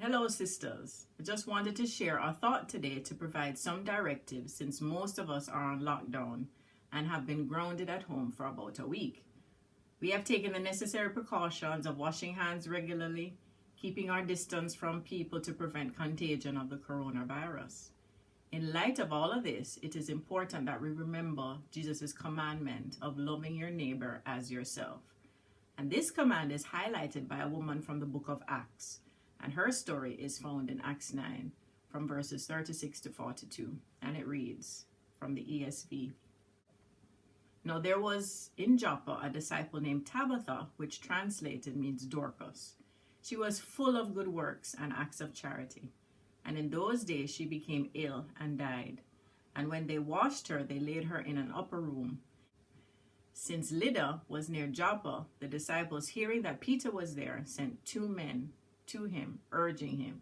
Hello sisters, I just wanted to share our thought today to provide some directives since most of us are on lockdown and have been grounded at home for about a week. We have taken the necessary precautions of washing hands regularly, keeping our distance from people to prevent contagion of the coronavirus. In light of all of this, it is important that we remember Jesus' commandment of loving your neighbor as yourself. And this command is highlighted by a woman from the book of Acts. And her story is found in Acts 9 from verses 36 to 42. And it reads from the ESV. Now there was in Joppa a disciple named Tabitha, which translated means Dorcas. She was full of good works and acts of charity. And in those days she became ill and died. And when they washed her, they laid her in an upper room. Since Lydda was near Joppa, the disciples, hearing that Peter was there, sent 2 men to him, urging him,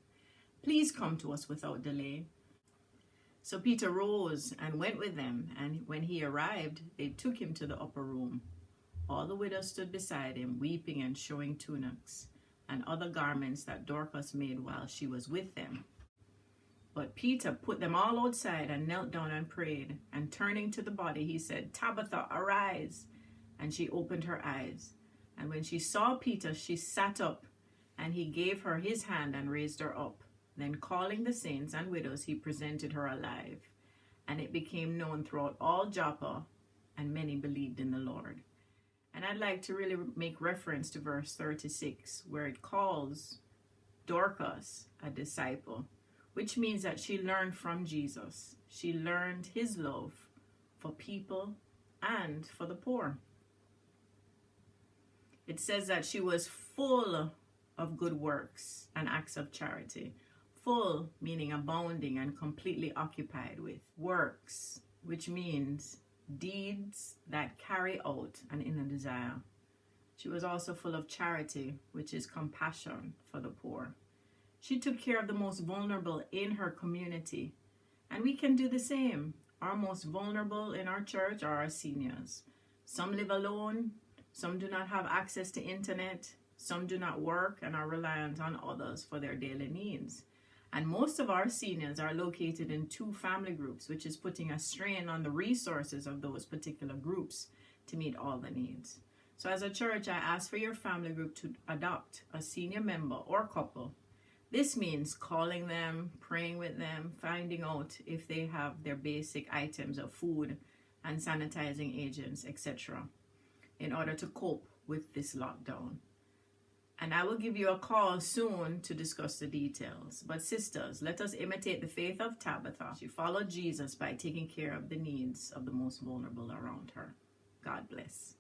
"Please come to us without delay." So Peter rose and went with them, and when he arrived, they took him to the upper room. All the widows stood beside him, weeping and showing tunics and other garments that Dorcas made while she was with them. But Peter put them all outside and knelt down and prayed, and turning to the body, he said, "Tabitha, arise." And she opened her eyes. And when she saw Peter, she sat up, and he gave her his hand and raised her up. Then calling the saints and widows, he presented her alive. And it became known throughout all Joppa, and many believed in the Lord. And I'd like to really make reference to verse 36, where it calls Dorcas a disciple, which means that she learned from Jesus. She learned his love for people and for the poor. It says that she was full of good works and acts of charity. Full meaning abounding and completely occupied with. Works, which means deeds that carry out an inner desire. She was also full of charity, which is compassion for the poor. She took care of the most vulnerable in her community. And we can do the same. Our most vulnerable in our church are our seniors. Some live alone. Some do not have access to internet. Some do not work and are reliant on others for their daily needs. And most of our seniors are located in 2 family groups, which is putting a strain on the resources of those particular groups to meet all the needs. So as a church, I ask for your family group to adopt a senior member or couple. This means calling them, praying with them, finding out if they have their basic items of food and sanitizing agents, etc., in order to cope with this lockdown. And I will give you a call soon to discuss the details. But sisters, let us imitate the faith of Tabitha. She followed Jesus by taking care of the needs of the most vulnerable around her. God bless.